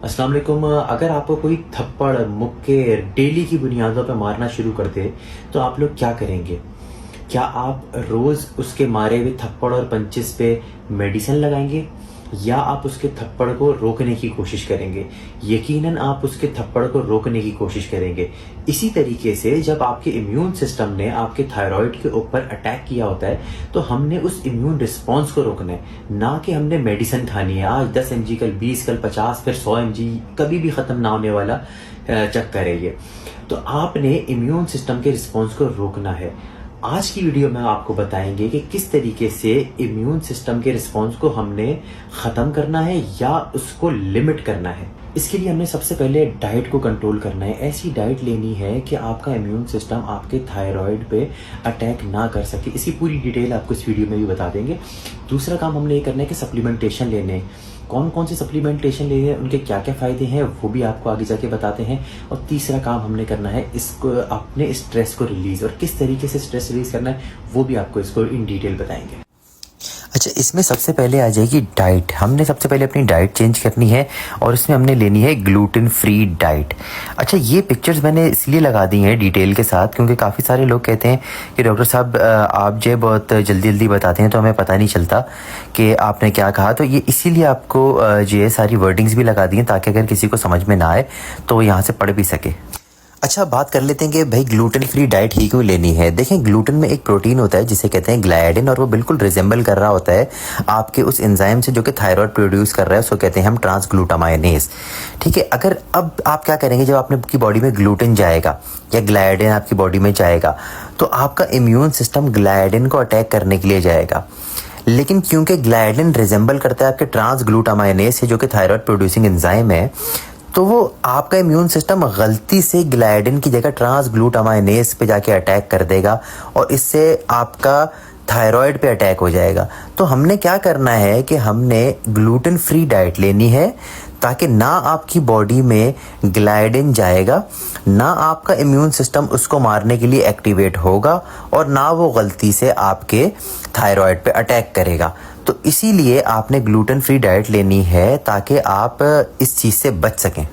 अस्सलाम वालेकुम। अगर आपको कोई थप्पड़ मुक्के डेली की बुनियादों पर मारना शुरू कर दे तो आप लोग क्या करेंगे? क्या आप रोज उसके मारे हुए थप्पड़ और पंचेस पे मेडिसिन लगाएंगे या आप उसके थप्पड़ को रोकने की कोशिश करेंगे? यकीनन आप उसके थप्पड़ को रोकने की कोशिश करेंगे। इसी तरीके से जब आपके इम्यून सिस्टम ने आपके थायराइड के ऊपर अटैक किया होता है तो हमने उस इम्यून रिस्पॉन्स को रोकना है, ना कि हमने मेडिसिन खानी है। आज 10 mg, कल 20, कल 50, फिर 100 mg, कभी भी खत्म ना होने वाला चक्कर है ये। तो आपने इम्यून सिस्टम के रिस्पॉन्स को रोकना है। आज की वीडियो में आपको बताएंगे कि किस तरीके से इम्यून सिस्टम के रिस्पॉन्स को हमने ख़त्म करना है या उसको लिमिट करना है। इसके लिए हमने सबसे पहले डाइट को कंट्रोल करना है। ऐसी डाइट लेनी है कि आपका इम्यून सिस्टम आपके थायराइड पे अटैक ना कर सके। इसकी पूरी डिटेल आपको इस वीडियो में भी बता देंगे। दूसरा काम हमने ये करना है कि सप्लीमेंटेशन लेने हैं। कौन कौन से सप्लीमेंटेशन लेने हैं, उनके क्या क्या फ़ायदे हैं, वो भी आपको आगे जाके बताते हैं। और तीसरा काम हमने करना है इसको अपने स्ट्रेस को रिलीज़, और किस तरीके से स्ट्रेस रिलीज़ करना है वो भी आपको इसको इन डिटेल बताएंगे। अच्छा, इसमें सबसे पहले आ जाएगी डाइट। हमने सबसे पहले अपनी डाइट चेंज करनी है और इसमें हमने लेनी है ग्लूटेन फ्री डाइट। अच्छा, ये पिक्चर्स मैंने इसलिए लगा दी हैं डिटेल के साथ क्योंकि काफ़ी सारे लोग कहते हैं कि डॉक्टर साहब आप जो बहुत जल्दी जल्दी बताते हैं तो हमें पता नहीं चलता कि आपने क्या कहा। तो ये इसीलिए आपको जो है सारी वर्डिंग्स भी लगा दी हैं ताकि अगर किसी को समझ में ना आए तो वो यहाँ से पढ़ भी सके। अच्छा, बात कर लेते हैं कि भाई ग्लूटेन फ्री डाइट ही क्यों लेनी है। देखें, ग्लूटेन में एक प्रोटीन होता है जिसे कहते हैं ग्लाइडिन, और वो बिल्कुल रिजेंबल कर रहा होता है आपके उस एंजाइम से जो कि थायराइड प्रोड्यूस कर रहा है, उसको कहते हैं हम ट्रांसग्लूटामाइनेज। ठीक है, अगर अब आप क्या करेंगे, जब आपकी बॉडी में ग्लूटेन जाएगा या ग्लाइडिन आपकी बॉडी में जाएगा तो आपका इम्यून सिस्टम ग्लाइडिन को अटैक करने के लिए जाएगा। लेकिन क्योंकि ग्लाइडिन रिजेंबल करता है आपके ट्रांसग्लूटामाइनेज से जो कि थायराइड प्रोड्यूसिंग एंजाइम है, तो वो आपका इम्यून सिस्टम गलती से ग्लाइडिन की जगह ट्रांसग्लूटामाइनेज पे जाके अटैक कर देगा और इससे आपका थायराइड पे अटैक हो जाएगा। तो हमने क्या करना है कि हमने ग्लूटेन फ्री डाइट लेनी है ताकि ना आपकी बॉडी में ग्लाइडिन जाएगा, ना आपका इम्यून सिस्टम उसको मारने के लिए एक्टिवेट होगा और ना वो गलती से आपके थायराइड पे अटैक करेगा। तो इसीलिए आपने ग्लूटेन फ्री डाइट लेनी है ताकि आप इस चीज़ से बच सकें।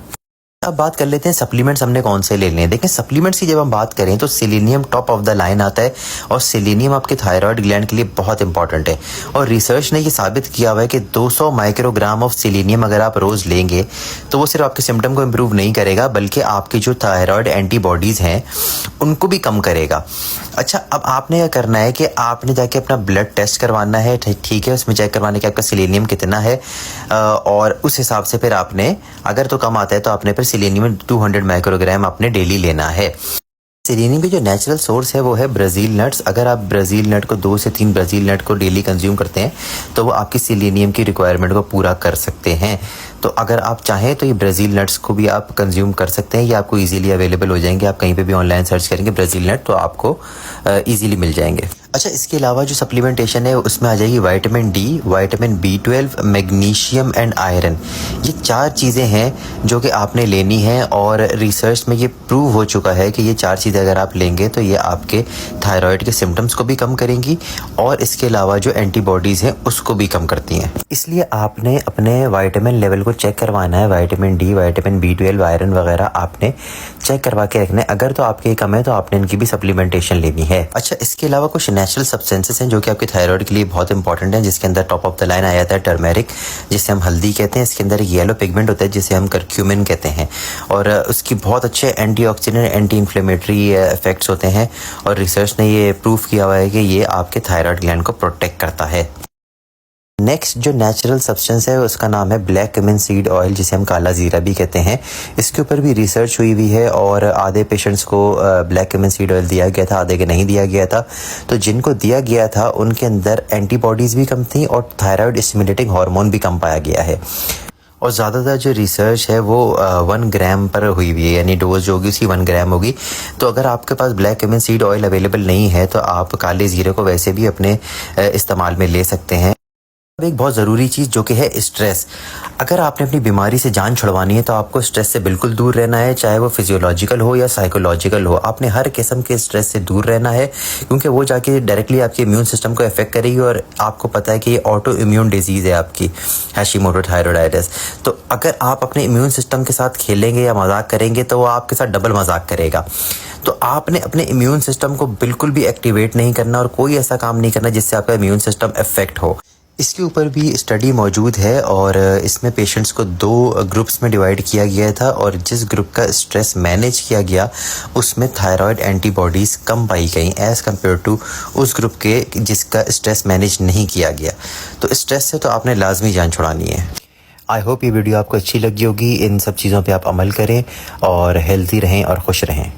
अब बात कर लेते हैं सप्लीमेंट्स हमने कौन से लेने हैं। देखें, सप्लीमेंट्स की जब हम बात करें तो selenium top of the line आता है और सेलेनियम आपके थायराइड ग्लैंड के लिए बहुत इंपॉर्टेंट है। और रिसर्च ने ये साबित किया हुआ है कि 200 माइक्रोग्राम ऑफ सेलेनियम अगर आप रोज़ लेंगे तो वो सिर्फ आपके सिम्टम को इम्प्रूव नहीं करेगा बल्कि आपकी जो थायराइड एंटीबॉडीज़ हैं उनको भी कम करेगा। अच्छा, अब आपने क्या करना है कि आपने जाके अपना ब्लड टेस्ट करवाना है। ठीक है, उसमें चेक करवाने का आपका सेलेनियम कितना है और उस हिसाब से फिर आपने, अगर तो कम आता है तो आपने फिर सेलेनियम 200 माइक्रोग्राम आपने डेली लेना है। सेलेनियम की जो नेचुरल सोर्स है वो है ब्राज़ील नट्स। अगर आप ब्राज़ील नट को 2 से 3 ब्राज़ील नट को डेली कंज्यूम करते हैं तो वो आपकी सेलेनियम की रिक्वायरमेंट को पूरा कर सकते हैं। तो अगर आप चाहें तो ये ब्राज़ील नट्स को भी आप कंज्यूम कर सकते हैं, ये आपको इजीली अवेलेबल हो जाएंगे। आप कहीं पे भी ऑनलाइन सर्च करेंगे ब्राज़ील नट तो आपको इजीली मिल जाएंगे। अच्छा, इसके अलावा जो सप्लीमेंटेशन है उसमें आ जाएगी vitamin D, vitamin B12, magnesium and iron. ये 4 चीज़ें हैं जो कि आपने लेनी है और रिसर्च में ये प्रूव हो चुका है कि ये 4 चीज़ें अगर आप लेंगे तो ये आपके थायराइड के सिम्टम्स को भी कम करेंगी और इसके अलावा जो एंटीबॉडीज़ हैं उसको भी कम करती हैं। इसलिए आपने अपने विटामिन लेवल को चेक करवाना है। Vitamin D, vitamin B12, iron वगैरह आपने चेक करवा के रखना है। अगर तो आपके कम है तो आपने इनकी भी सप्लीमेंटेशन लेनी है। अच्छा, इसके अलावा कुछ नेचुरल सब्सटेंसेस हैं जो कि आपके थायराइड के लिए बहुत इंपॉर्टेंट हैं, जिसके अंदर टॉप ऑफ द लाइन आ जाता है टर्मेरिक, जिसे हम हल्दी कहते हैं। इसके अंदर येलो पिगमेंट होता है जिसे हम करक्यूमिन कहते हैं और उसकी बहुत अच्छे एंटीऑक्सीडेंट, एंटी इन्फ्लेमेटरी इफेक्ट्स होते हैं और रिसर्च ने ये प्रूव किया हुआ है कि ये आपके थायराइड ग्लैंड को प्रोटेक्ट करता है। नेक्स्ट जो नेचुरल सब्सटेंस है उसका नाम है ब्लैक क्यूमिन सीड ऑयल, जिसे हम काला जीरा भी कहते हैं। इसके ऊपर भी रिसर्च हुई है और आधे पेशेंट्स को ब्लैक क्यूमिन सीड ऑयल दिया गया था, आधे के नहीं दिया गया था। तो जिनको दिया गया था उनके अंदर एंटीबॉडीज़ भी कम थी और थायराइड स्टिमुलेटिंग हार्मोन भी कम पाया गया है। और ज़्यादातर जो रिसर्च है वो 1 ग्राम पर हुई है, यानी डोज जो होगी उसकी 1 ग्राम होगी। तो अगर आपके पास black cumin seed oil available नहीं है तो आप काले जीरे को वैसे भी अपने इस्तेमाल में ले सकते हैं। अब एक बहुत ज़रूरी चीज़ जो कि है स्ट्रेस। अगर आपने अपनी बीमारी से जान छुड़वानी है तो आपको स्ट्रेस से बिल्कुल दूर रहना है, चाहे वो फिजियोलॉजिकल हो या साइकोलॉजिकल हो। आपने हर किस्म के स्ट्रेस से दूर रहना है, क्योंकि वो जाके डायरेक्टली आपके इम्यून सिस्टम को अफेक्ट करेगी। और आपको पता है कि ये ऑटो इम्यून डिजीज़ है आपकी, हैशिमोटो थायराइडाइटिस। तो अगर आप अपने इम्यून सिस्टम के साथ खेलेंगे या मजाक करेंगे तो वो आपके साथ डबल मजाक करेगा। तो आपने अपने इम्यून सिस्टम को बिल्कुल भी एक्टिवेट नहीं करना और कोई ऐसा काम नहीं करना जिससे आपका इम्यून सिस्टम अफेक्ट हो। इसके ऊपर भी स्टडी मौजूद है और इसमें पेशेंट्स को 2 ग्रुप्स में डिवाइड किया गया था, और जिस ग्रुप का स्ट्रेस मैनेज किया गया उसमें थायराइड एंटीबॉडीज़ कम पाई गई एज़ कम्पेयर टू उस ग्रुप के जिसका स्ट्रेस मैनेज नहीं किया गया। तो स्ट्रेस से तो आपने लाजमी जान छुड़ानी है। आई होप ये वीडियो आपको अच्छी लगी होगी। इन सब चीज़ों पे आप अमल करें और हेल्दी रहें और खुश रहें।